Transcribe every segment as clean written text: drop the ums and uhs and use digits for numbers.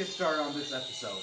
get started on this episode.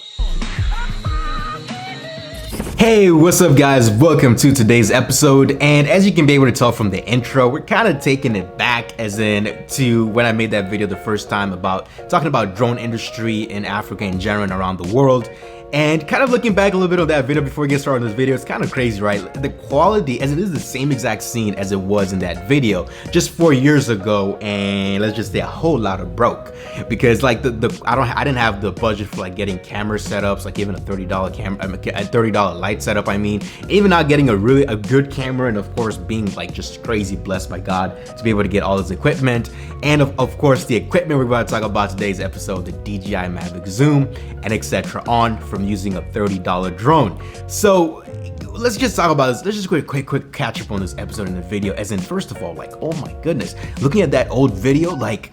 Hey, what's up guys? Welcome to today's episode, and as you can be able to tell from the intro, we're kind of taking it back as in to when I made that video the first time about talking about drone industry in Africa in general and around the world. And kind of looking back a little bit of that video before we get started on this video, it's kind of crazy, right? The quality, as it is the same exact scene as it was in that video just 4 years ago, and let's just say a whole lot of broke, because like I didn't have the budget for like getting camera setups, like even a $30 camera, a $30 light setup. I mean, even not getting a good camera, and of course being like just crazy blessed by God to be able to get all this equipment, and of course the equipment we're about to talk about today's episode, the DJI Zoom, and etc. on from using a $30 drone. So let's just talk about this. Let's just quick catch up on this episode in the video. As in, first of all, like, oh my goodness, looking at that old video, like,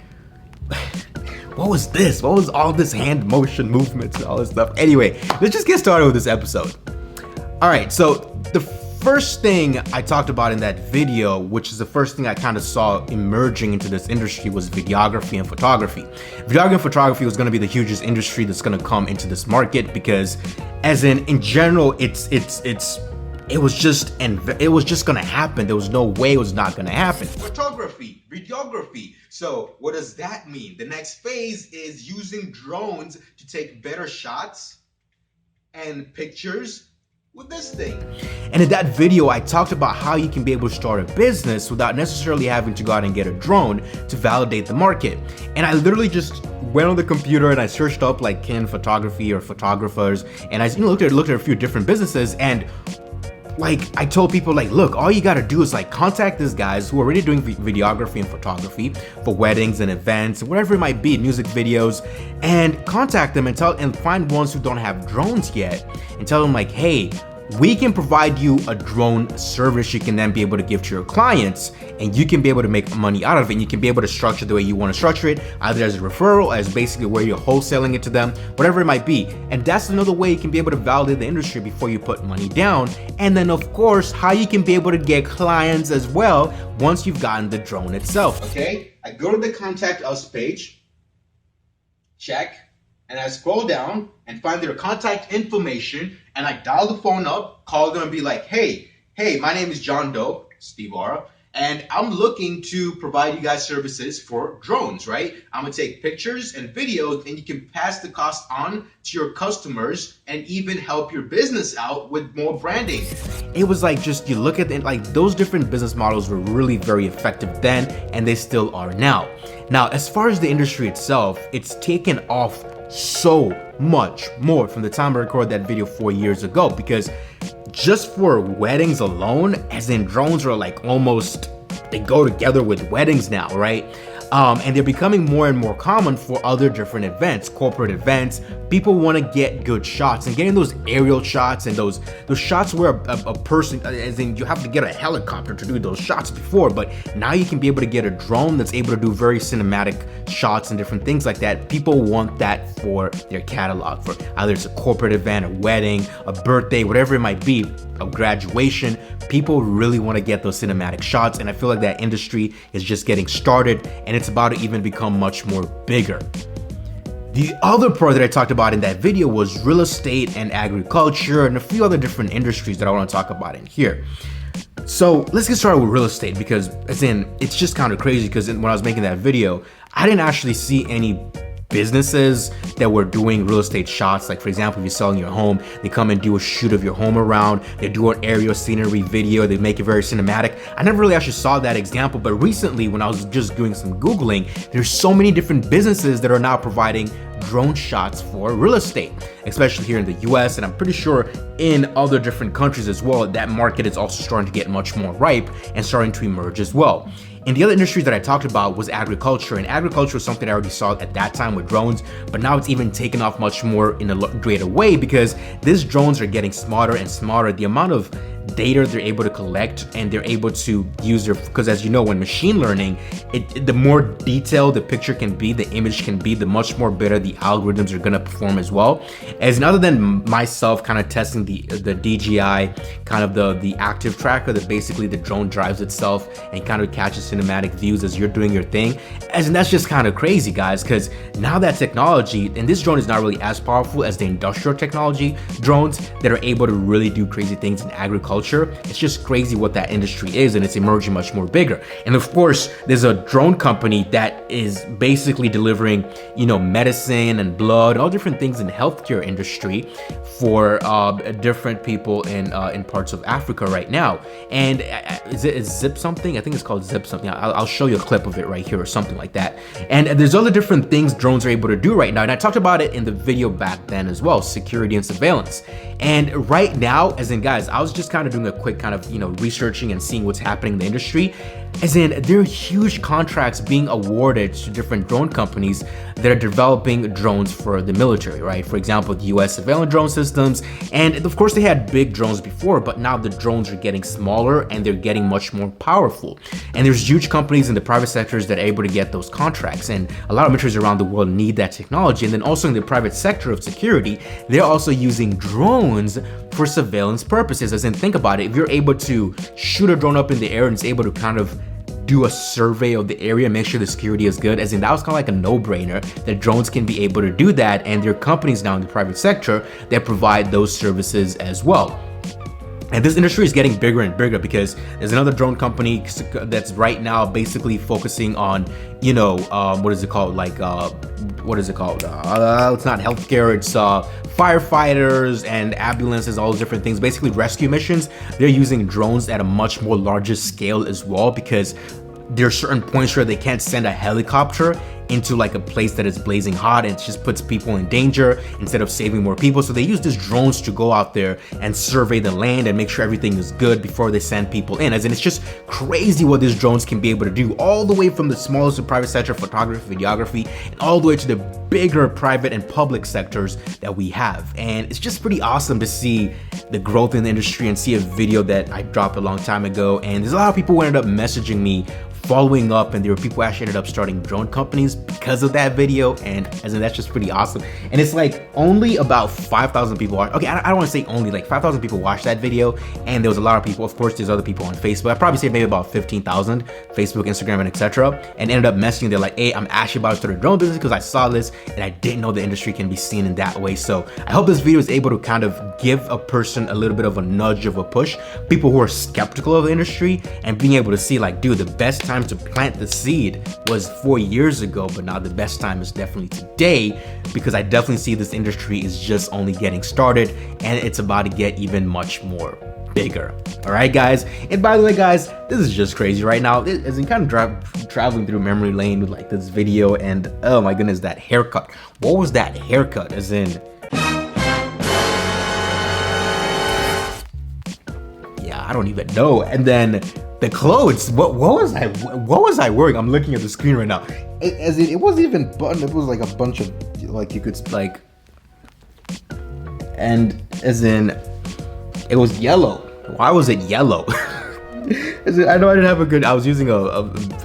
what was this? What was all this hand motion movements and all this stuff? Anyway, let's just get started with this episode. All right, so the first thing I talked about in that video, which is the first thing I kind of saw emerging into this industry, was videography and photography. Videography and photography was going to be the hugest industry that's going to come into this market, because as in general, it was just going to happen. There was no way it was not going to happen. Photography, videography. So what does that mean? The next phase is using drones to take better shots and pictures with this thing. And in that video, I talked about how you can be able to start a business without necessarily having to go out and get a drone to validate the market. And I literally just went on the computer and I searched up like Kin photography or photographers, and I looked at a few different businesses, and like I told people, like, look, all you gotta do is like contact these guys who are already doing videography and photography for weddings and events, whatever it might be, music videos, and contact them and find ones who don't have drones yet, and tell them like, hey, we can provide you a drone service you can then be able to give to your clients, and you can be able to make money out of it, and you can be able to structure the way you want to structure it, either as a referral, as basically where you're wholesaling it to them, whatever it might be. And that's another way you can be able to validate the industry before you put money down. And then of course, how you can be able to get clients as well once you've gotten the drone itself. Okay, I go to the contact us page, check, and I scroll down and find their contact information, and I dial the phone up, call them and be like, hey, my name is John Doe, Steve Ara, and I'm looking to provide you guys services for drones, right? I'm gonna take pictures and videos, and you can pass the cost on to your customers and even help your business out with more branding. It was like, just you look at it, like those different business models were really very effective then, and they still are now. Now, as far as the industry itself, it's taken off so much more from the time I recorded that video 4 years ago, because just for weddings alone, as in drones are like almost, they go together with weddings now, right? And they're becoming more and more common for other different events, corporate events. People want to get good shots, and getting those aerial shots and those shots where a person, as in you have to get a helicopter to do those shots before, but now you can be able to get a drone that's able to do very cinematic shots and different things like that. People want that for their catalog, for either it's a corporate event, a wedding, a birthday, whatever it might be, a graduation. People really want to get those cinematic shots, and I feel like that industry is just getting started, and it's about to even become much more bigger. The other part that I talked about in that video was real estate and agriculture and a few other different industries that I want to talk about in here. So let's get started with real estate, because as in, it's just kind of crazy, because when I was making that video, I didn't actually see any businesses that were doing real estate shots. Like for example, if you're selling your home, they come and do a shoot of your home around, they do an aerial scenery video, they make it very cinematic. I never really actually saw that example, but recently when I was just doing some Googling, there's so many different businesses that are now providing drone shots for real estate, especially here in the US, and I'm pretty sure in other different countries as well. That market is also starting to get much more ripe and starting to emerge as well. And the other industry that I talked about was agriculture, and agriculture was something I already saw at that time with drones, but now it's even taken off much more in a greater way, because these drones are getting smarter and smarter. The amount of data they're able to collect, and they're able to use their, because as you know, when machine learning, the more detailed the picture can be, the image can be, the much more better the algorithms are gonna perform as well. As in, other than myself kind of testing the DJI, kind of the active tracker that basically the drone drives itself and kind of catches cinematic views as you're doing your thing. As in, that's just kind of crazy, guys, because now that technology, and this drone is not really as powerful as the industrial technology drones that are able to really do crazy things in agriculture. It's just crazy what that industry is, and it's emerging much more bigger. And of course, there's a drone company that is basically delivering, you know, medicine and blood, all different things in the healthcare industry for different people in parts of Africa right now. And is it Zip something? I think it's called Zip something. I'll show you a clip of it right here or something like that. And there's other different things drones are able to do right now. And I talked about it in the video back then as well, security and surveillance. And right now, as in, guys, I was just kind of doing a quick kind of, you know, researching and seeing what's happening in the industry. As in, there are huge contracts being awarded to different drone companies that are developing drones for the military, right? For example, the US surveillance drone systems. And of course, they had big drones before, but now the drones are getting smaller and they're getting much more powerful. And there's huge companies in the private sectors that are able to get those contracts. And a lot of militaries around the world need that technology. And then also in the private sector of security, they're also using drones for surveillance purposes. As in, think about it, if you're able to shoot a drone up in the air and it's able to kind of do a survey of the area, make sure the security is good, as in, that was kind of like a no-brainer that drones can be able to do that. And there are companies now in the private sector that provide those services as well. And this industry is getting bigger and bigger because there's another drone company that's right now basically focusing on, you know, what is it called? Like, what is it called? It's not healthcare, it's firefighters and ambulances, all those different things, basically rescue missions. They're using drones at a much more larger scale as well, because there are certain points where they can't send a helicopter into like a place that is blazing hot, and it just puts people in danger instead of saving more people. So they use these drones to go out there and survey the land and make sure everything is good before they send people in. As in, it's just crazy what these drones can be able to do, all the way from the smallest of private sector photography, videography, and all the way to the bigger private and public sectors that we have. And it's just pretty awesome to see the growth in the industry and see a video that I dropped a long time ago. And there's a lot of people who ended up messaging me following up, and there were people who actually ended up starting drone companies because of that video. And as in, that's just pretty awesome. And it's like only about 5,000 people watched. Okay, I don't want to say only, like 5,000 people watched that video, and there was a lot of people. Of course, there's other people on Facebook. I'd probably say maybe about 15,000, Facebook, Instagram, and etc. And ended up messaging. They're like, hey, I'm actually about to start a drone business because I saw this and I didn't know the industry can be seen in that way. So I hope this video is able to kind of give a person a little bit of a nudge, of a push, people who are skeptical of the industry, and being able to see like, dude, the best time to plant the seed was 4 years ago, but now the best time is definitely today, because I definitely see this industry is just only getting started and it's about to get even much more bigger. All right, guys. And by the way, guys, this is just crazy right now. As in, kind of traveling through memory lane with like this video, and oh my goodness, that haircut. What was that haircut? As in, yeah, I don't even know. And then the clothes, what was I wearing? I'm looking at the screen right now. It wasn't even buttoned. It was like a bunch of, like, you could like, and as in, it was yellow. Why was it yellow? As in, I know I didn't have a good, I was using a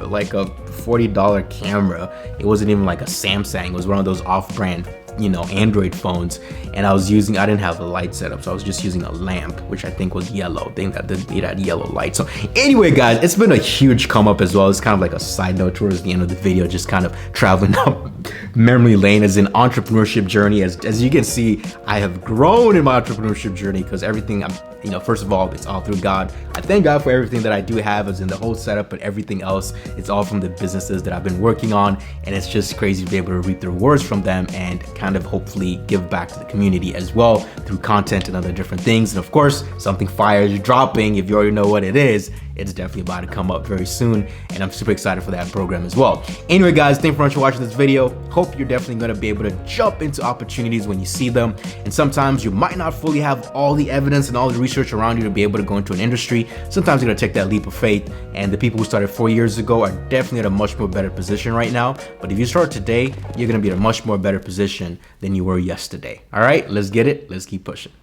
like a $40 camera. It wasn't even like a Samsung. It was one of those off-brand, you know, Android phones, and I didn't have a light setup, so I was just using a lamp, which I think was yellow. I think that it had yellow light. So anyway, guys, it's been a huge come up as well. It's kind of like a side note towards the end of the video, just kind of traveling up memory lane as an entrepreneurship journey. As you can see, I have grown in my entrepreneurship journey, because everything you know, first of all, it's all through God. I thank God for everything that I do have, as in the whole setup, but everything else, it's all from the businesses that I've been working on. And it's just crazy to be able to reap the rewards from them and kind of hopefully give back to the community as well through content and other different things. And of course, something fire is dropping. If you already know what it is, it's definitely about to come up very soon, and I'm super excited for that program as well. Anyway, guys, thank you very much for watching this video. Hope you're definitely going to be able to jump into opportunities when you see them. And sometimes you might not fully have all the evidence and all the research around you to be able to go into an industry. Sometimes you're going to take that leap of faith, and the people who started 4 years ago are definitely at a much more better position right now. But if you start today, you're going to be in a much more better position than you were yesterday. All right, let's get it. Let's keep pushing.